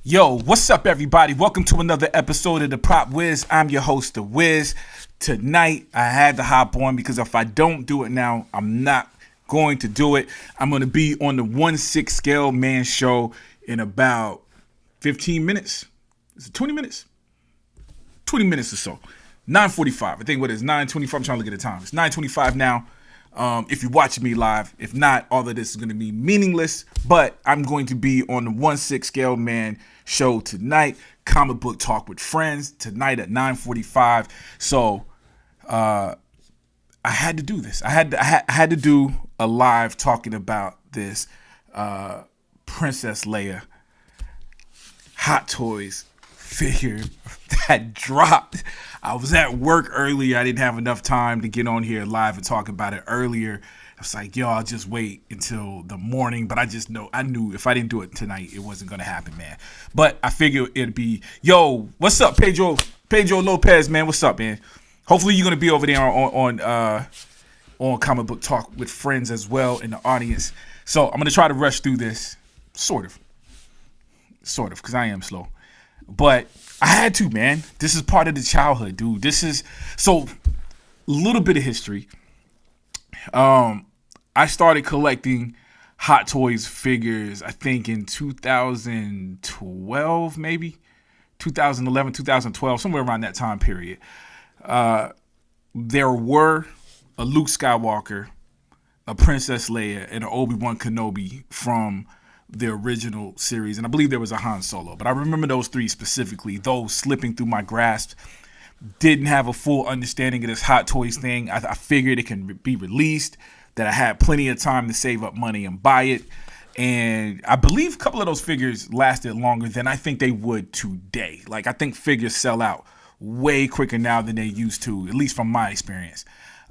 Yo, what's up, everybody? Welcome to another episode of the Prop Wiz. I'm your host, the Wiz. Tonight, I had to hop on because if I don't do it now, I'm not going to do it. I'm going to be on the 1/6 scale man show in about 15 minutes. Is it 20 minutes? 20 minutes or so. 9:45. I think what is 9:25. I'm trying to look at the time. It's 9:25 now. If you're watching me live. If not, all of this is going to be meaningless. But I'm going to be on the 1/6 scale man show tonight. Comic book talk with friends tonight at 9:45. So I had to do this. I had to do a live talking about this Princess Leia Hot Toys figure that dropped. I was at work earlier. I didn't have enough time to get on here live and talk about it earlier. I was like, yo, I'll just wait until the morning. But I knew if I didn't do it tonight, it wasn't going to happen, man. But I figured it'd be, yo, what's up, Pedro Lopez, man? What's up, man? Hopefully you're going to be over there on Comic Book Talk with friends as well in the audience. So I'm going to try to rush through this, sort of, because I am slow. But I had to, man. This is part of the childhood, dude. This is so a little bit of history. I started collecting Hot Toys figures, I think in 2012, maybe 2011, 2012, somewhere around that time period. There were a Luke Skywalker, a Princess Leia, and an Obi-Wan Kenobi from the original series, and I believe there was a Han Solo, but I remember those three specifically, those slipping through my grasp. Didn't have a full understanding of this Hot Toys thing. I figured it can be released, that I had plenty of time to save up money and buy it, and I believe a couple of those figures lasted longer than I think they would today. Like, I think figures sell out way quicker now than they used to, at least from my experience.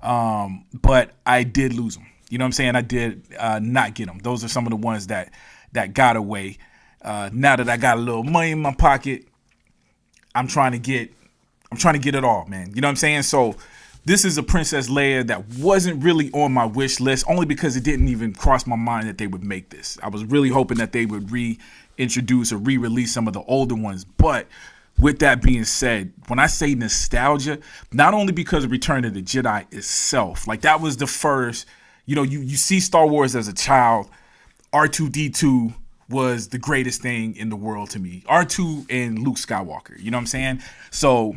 But I did lose them. You know what I'm saying? I did not get them. Those are some of the ones that got away. Now that I got a little money in my pocket, I'm trying to get it all, man. You know what I'm saying? So this is a Princess Leia that wasn't really on my wish list, only because it didn't even cross my mind that they would make this. I was really hoping that they would reintroduce or re-release some of the older ones. But with that being said, when I say nostalgia, not only because of Return of the Jedi itself, like that was the first, you see Star Wars as a child. R2-D2 was the greatest thing in the world to me. R2 and Luke Skywalker, you know what I'm saying? So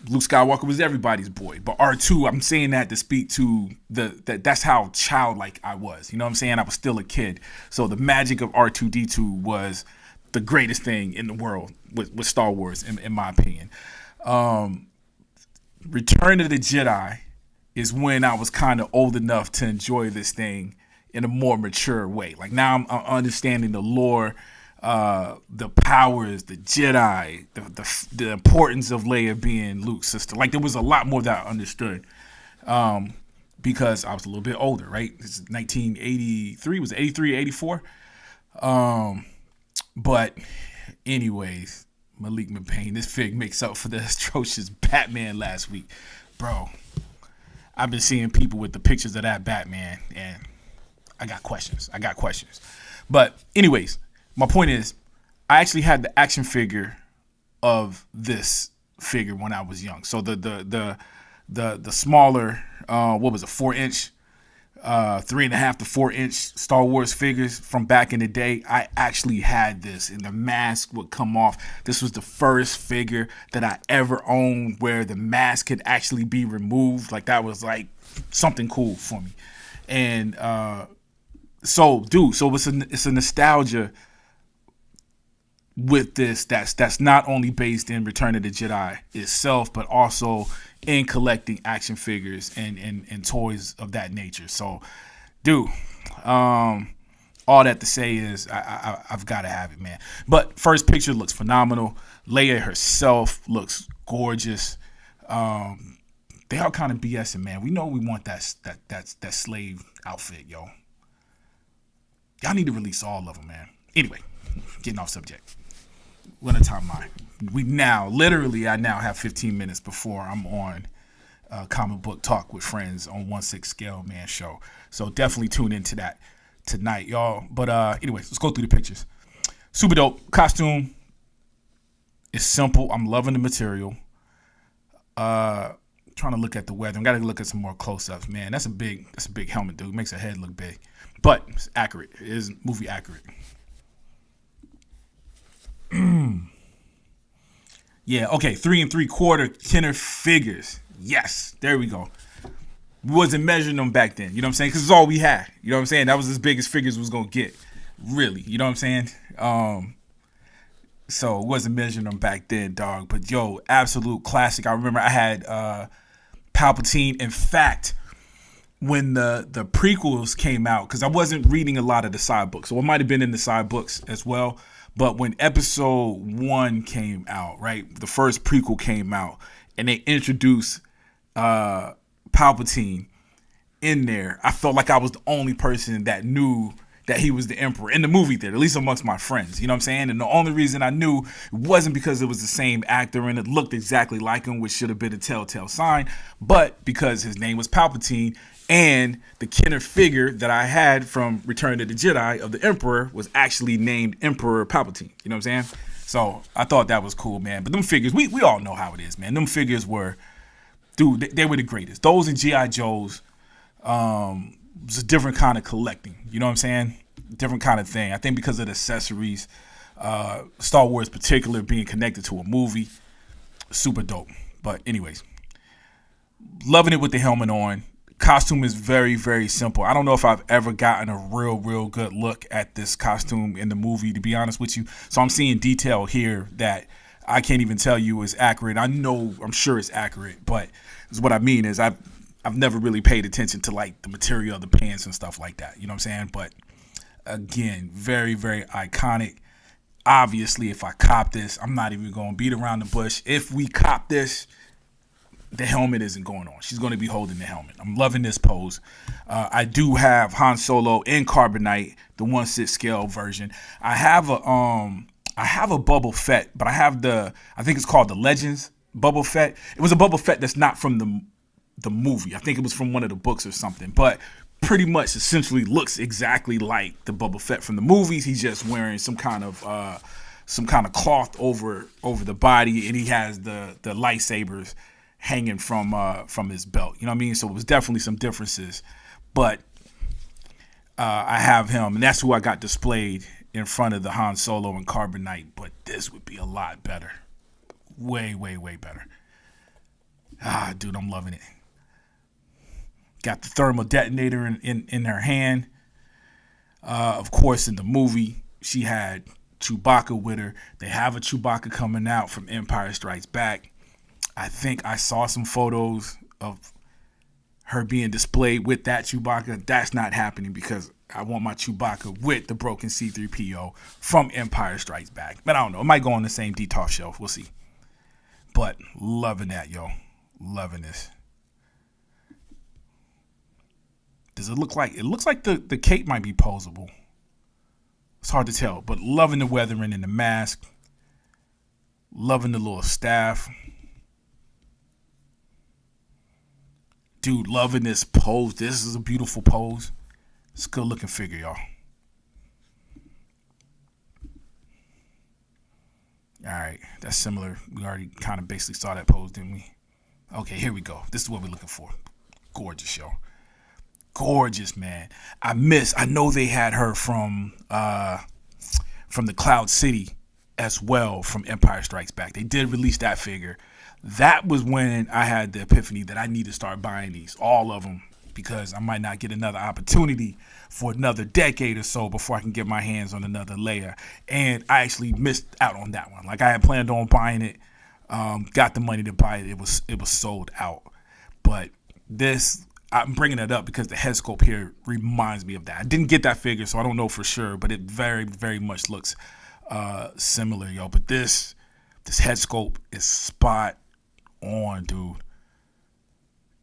Luke Skywalker was everybody's boy, but R2, I'm saying that to speak to that's how childlike I was. You know what I'm saying? I was still a kid. So the magic of R2-D2 was the greatest thing in the world with Star Wars, in my opinion. Return of the Jedi is when I was kind of old enough to enjoy this thing in a more mature way. Like now I'm understanding the lore, the powers, the Jedi, the importance of Leia being Luke's sister. Like there was a lot more that I understood because I was a little bit older, right? This is 1983, was it 83, 84? But anyways, Malik McPain, this fig makes up for the atrocious Batman last week. Bro, I've been seeing people with the pictures of that Batman, and I got questions. But anyways, my point is, I actually had the action figure of this figure when I was young. So the smaller, what was it, 4-inch, 3.5 to 4-inch Star Wars figures from back in the day. I actually had this, and the mask would come off. This was the first figure that I ever owned where the mask could actually be removed. Like that was like something cool for me. And so it's a nostalgia with this that's not only based in Return of the Jedi itself, but also in collecting action figures and toys of that nature. So, dude, all that to say is I've got to have it, man. But first picture looks phenomenal. Leia herself looks gorgeous. They all kind of BSing, man. We know we want that slave outfit, yo. Y'all need to release all of them, man. Anyway, getting off subject. What a timeline. I now have 15 minutes before I'm on Comic Book Talk with Friends on 1/6 Scale Man Show. So definitely tune into that tonight, y'all. But anyways, let's go through the pictures. Super dope costume. It's simple. I'm loving the material. Trying to look at the weather. I got to look at some more close-ups, man. That's a big helmet, dude. It makes a head look big, but it's accurate. It is movie accurate. Yeah, okay, 3 3/4 Kenner figures. Yes, there we go. We wasn't measuring them back then, you know what I'm saying? Because it's all we had, you know what I'm saying? That was as big as figures was gonna get, really, you know what I'm saying? So it wasn't measuring them back then, dog. But yo, absolute classic. I remember I had Palpatine. In fact, when the prequels came out, because I wasn't reading a lot of the side books, so it might have been in the side books as well. But when Episode 1 came out, right, the first prequel came out, and they introduced Palpatine in there, I felt like I was the only person that knew that he was the Emperor in the movie theater, at least amongst my friends, you know what I'm saying? And the only reason I knew wasn't because it was the same actor and it looked exactly like him, which should have been a telltale sign, but because his name was Palpatine, and the Kenner figure that I had from Return of the Jedi of the Emperor was actually named Emperor Palpatine, you know what I'm saying? So I thought that was cool, man. But them figures, we all know how it is, man. Them figures were, dude, they were the greatest. Those and G.I. Joes, was a different kind of collecting, you know what I'm saying? Different kind of thing. I think because of the accessories, Star Wars particular being connected to a movie, super dope. But anyways, loving it with the helmet on. Costume is very, very simple. I don't know if I've ever gotten a real good look at this costume in the movie, to be honest with you. So I'm seeing detail here that I can't even tell you is accurate. I'm sure it's accurate, but what I mean is I've never really paid attention to like the material of the pants and stuff like that. You know what I'm saying? But again, very, very iconic. Obviously, if I cop this, I'm not even going to beat around the bush. If we cop this, the helmet isn't going on. She's going to be holding the helmet. I'm loving this pose. I do have Han Solo in carbonite, the 1/6 scale version. I have a Boba Fett, but I think it's called the Legends Boba Fett. It was a Boba Fett that's not from the movie. I think it was from one of the books or something, but pretty much essentially looks exactly like the Boba Fett from the movies. He's just wearing some kind of cloth over the body, and he has the lightsabers hanging from his belt. You know what I mean? So it was definitely some differences, but I have him, and that's who I got displayed in front of the Han Solo and carbonite. But this would be a lot better, way better. Dude, I'm loving it. Got the thermal detonator in her hand. Of course, in the movie, she had Chewbacca with her. They have a Chewbacca coming out from Empire Strikes Back. I think I saw some photos of her being displayed with that Chewbacca. That's not happening because I want my Chewbacca with the broken C-3PO from Empire Strikes Back. But I don't know. It might go on the same detox shelf. We'll see. But loving that, yo. Loving this. Does it look like... It looks like the cape might be posable. It's hard to tell. But loving the weathering and the mask. Loving the little staff. Dude, loving this pose. This is a beautiful pose. It's a good looking figure, y'all. All right, that's similar. We already kind of basically saw that pose, didn't we? Okay, here we go. This is what we're looking for. Gorgeous, y'all. Gorgeous, man. I know they had her from the Cloud City as well from Empire Strikes Back. They did release that figure. That was when I had the epiphany that I need to start buying these, all of them, because I might not get another opportunity for another decade or so before I can get my hands on another Leia. And I actually missed out on that one. Like I had planned on buying it, got the money to buy it. It was sold out. But this, I'm bringing it up because the head sculpt here reminds me of that. I didn't get that figure, so I don't know for sure, but it very, very much looks similar, yo. But this head sculpt is spot on, dude.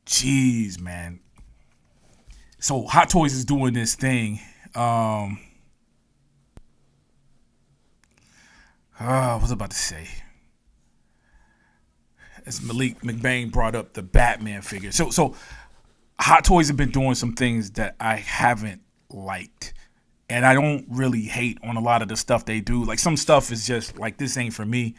Jeez, man. So Hot Toys is doing this thing. What was I about to say? As Malik McBain brought up the Batman figure. So Hot Toys have been doing some things that I haven't liked. And I don't really hate on a lot of the stuff they do. Like some stuff is just like, this ain't for me.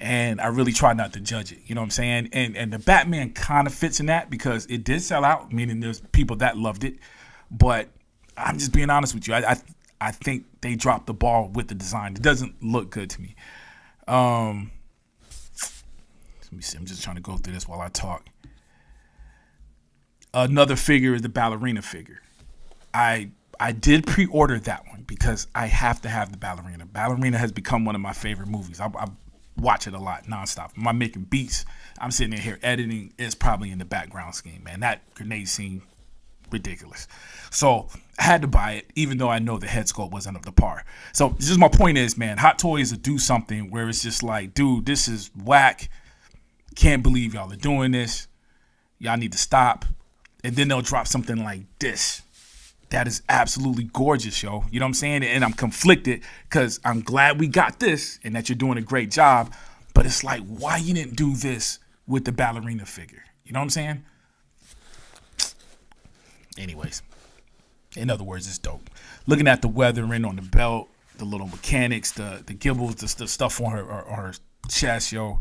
and I really try not to judge it. You know what I'm saying? And the Batman kind of fits in that because it did sell out, meaning there's people that loved it. But I'm just being honest with you. I think they dropped the ball with the design. It doesn't look good to me. Let me see. I'm just trying to go through this while I talk. Another figure is the ballerina figure. I did pre-order that one because I have to have the ballerina. Ballerina has become one of my favorite movies. I watch it a lot nonstop. Am I making beats? I'm sitting in here editing. It's probably in the background scheme, man. That grenade scene, ridiculous. So I had to buy it, even though I know the head sculpt wasn't up to par. So just my point is, man, Hot Toys will do something where it's just like, dude, this is whack. Can't believe y'all are doing this. Y'all need to stop. And then they'll drop something like this. That is absolutely gorgeous, yo. You know what I'm saying? And I'm conflicted because I'm glad we got this and that you're doing a great job. But it's like, why you didn't do this with the ballerina figure? You know what I'm saying? Anyways, in other words, it's dope. Looking at the weathering on the belt, the little mechanics, the gibbles, the stuff on her chest, yo.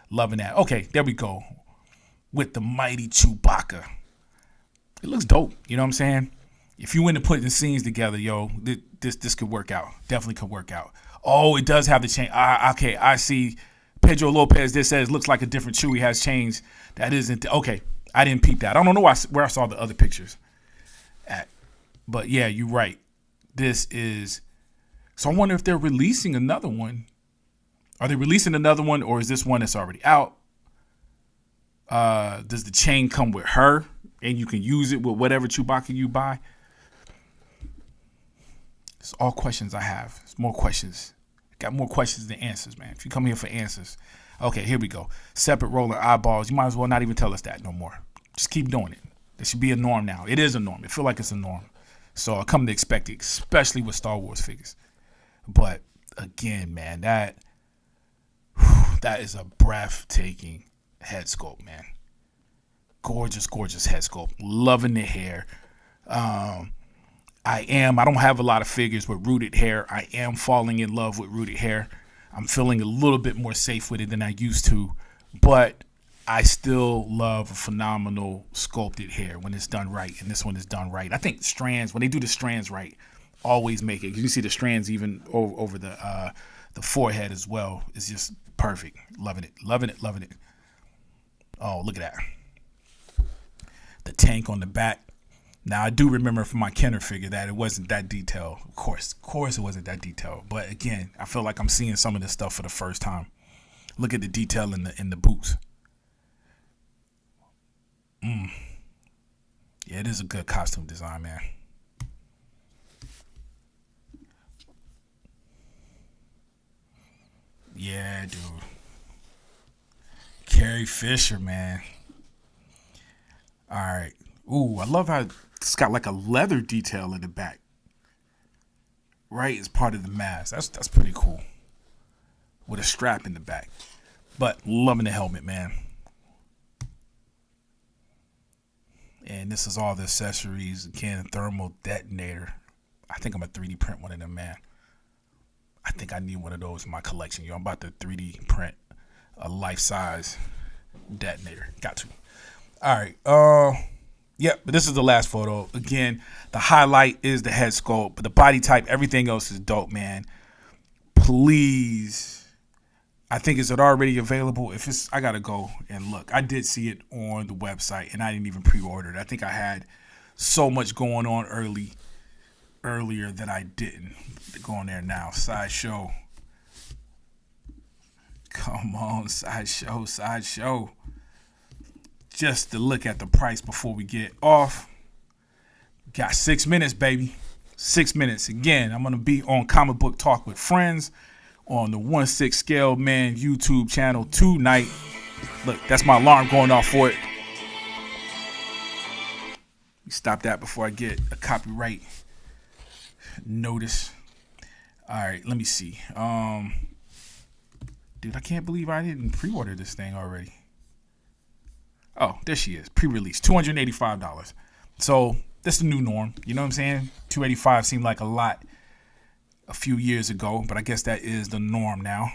Loving that. Okay, there we go. With the mighty Chewbacca. It looks dope. You know what I'm saying? If you into putting scenes together, yo, this could work out. Definitely could work out. Oh, it does have the chain. Okay, I see. Pedro Lopez, this says, looks like a different Chewie has changed. That isn't. Okay, I didn't peep that. I don't know where I saw the other pictures at. But yeah, you're right. This is. So I wonder if they're releasing another one. Are they releasing another one, or is this one that's already out? Does the chain come with her, and you can use it with whatever Chewbacca you buy? It's all questions I have. It's more questions. Got more questions than answers, man. If you come here for answers. Okay, here we go. Separate rolling eyeballs. You might as well not even tell us that no more. Just keep doing it. It should be a norm now. It is a norm. It feels like it's a norm. So I come to expect it, especially with Star Wars figures. But again, man, that is a breathtaking head sculpt, man. Gorgeous, gorgeous head sculpt. Loving the hair. I don't have a lot of figures with rooted hair. I am falling in love with rooted hair. I'm feeling a little bit more safe with it than I used to, but I still love a phenomenal sculpted hair when it's done right, and this one is done right. I think strands, when they do the strands right, always make it. You can see the strands even over the forehead as well. It's just perfect. Loving it, loving it, loving it. Oh, look at that. The tank on the back. Now, I do remember from my Kenner figure that it wasn't that detailed. Of course it wasn't that detailed. But again, I feel like I'm seeing some of this stuff for the first time. Look at the detail in the boots. Yeah, it is a good costume design, man. Yeah, dude. Carrie Fisher, man. All right. Ooh, I love how it's got like a leather detail in the back. Right, as part of the mask. That's pretty cool. With a strap in the back. But loving the helmet, man. And this is all the accessories. Again, thermal detonator. I think I'm gonna 3D print one of them, man. I think I need one of those in my collection. Yo, I'm about to 3D print a life-size detonator. Got to. All right. Yep, but this is the last photo. Again, the highlight is the head sculpt, but the body type, everything else is dope, man. Please. I think, is it already available? If it's, I gotta go and look. I did see it on the website, and I didn't even pre-order it. I think I had so much going on earlier that I didn't. Go on there now. Sideshow. Come on, sideshow. Just to look at the price before we get off. Got 6 minutes, baby. 6 minutes. Again, I'm going to be on Comic Book Talk with Friends on the 1/6 Scale Man YouTube channel tonight. Look, that's my alarm going off for it. Stop that before I get a copyright notice. All right, let me see. Dude, I can't believe I didn't pre-order this thing already. Oh, there she is. Pre-release. $285. So that's the new norm. You know what I'm saying? $285 seemed like a lot a few years ago, but I guess that is the norm now.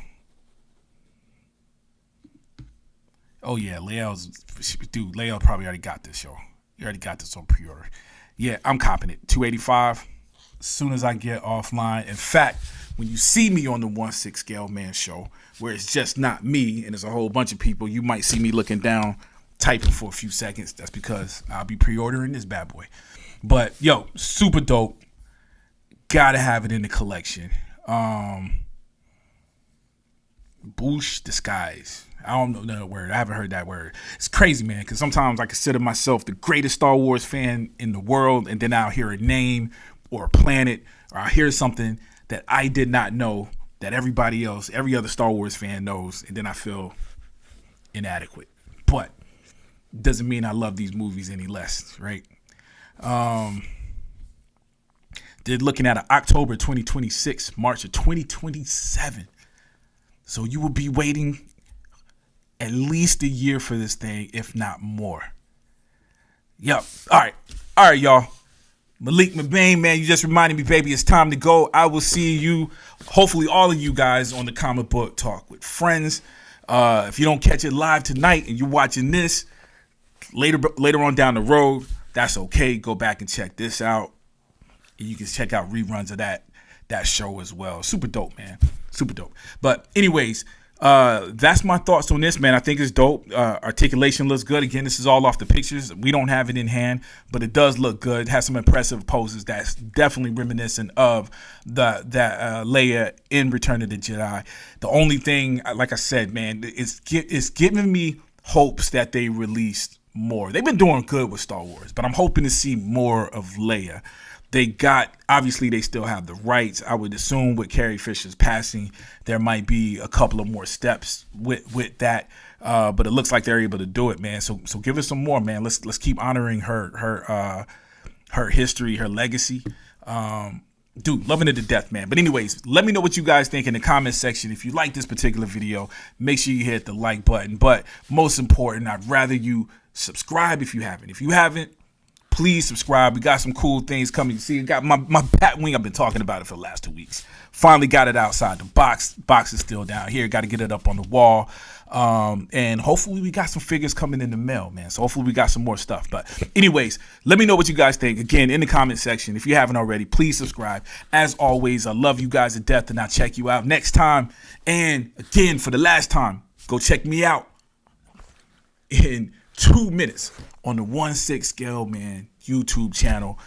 Oh yeah, Leia probably already got this, yo. You already got this on pre-order. Yeah, I'm copping it. $285. As soon as I get offline. In fact, when you see me on the 1/6 Scale Man show, where it's just not me and there's a whole bunch of people, you might see me looking down, typing for a few seconds. That's because I'll be pre-ordering this bad boy. But yo, super dope. Gotta have it in the collection. Boushh Disguise. I don't know that word. I haven't heard that word. It's crazy, man, because sometimes I consider myself the greatest Star Wars fan in the world, and then I'll hear a name or a planet, or I'll hear something that I did not know that everybody else, every other Star Wars fan knows, and then I feel inadequate. But doesn't mean I love these movies any less, right? They're looking at an October 2026, March of 2027. So you will be waiting at least a year for this thing, if not more. Yep. All right, y'all. Malik McBain, man, you just reminded me, baby, it's time to go. I will see you, hopefully all of you guys, on the Comic Book Talk with Friends. If you don't catch it live tonight and you're watching this later on down the road, that's okay. Go back and check this out. You can check out reruns of that show as well. Super dope, man. Super dope. But anyways, that's my thoughts on this, man. I think it's dope. Articulation looks good. Again, this is all off the pictures. We don't have it in hand, but it does look good. It has some impressive poses that's definitely reminiscent of that Leia in Return of the Jedi. The only thing, like I said, man, it's giving me hopes that they released more. They've been doing good with Star Wars, but I'm hoping to see more of Leia. Obviously they still have the rights. I would assume with Carrie Fisher's passing, there might be a couple of more steps with that. But it looks like they're able to do it, man. So give us some more, man. Let's keep honoring her history, her legacy. Dude, loving it to death, man. But anyways, let me know what you guys think in the comment section. If you like this particular video, make sure you hit the like button. But most important, I'd rather you subscribe if you haven't. If you haven't, please subscribe. We got some cool things coming. You see, I got my bat wing. I've been talking about it for the last 2 weeks. Finally got it outside the box. Box is still down here. Got to get it up on the wall. And hopefully we got some figures coming in the mail, man. So hopefully we got some more stuff. But anyways, let me know what you guys think. Again, in the comment section. If you haven't already, please subscribe. As always, I love you guys to death, and I'll check you out next time. And again, for the last time, go check me out in 2 minutes on the 1/6 Scale Man YouTube channel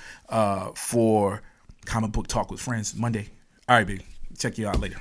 for Comic Book Talk with Friends Monday. All right, baby. Check you out later.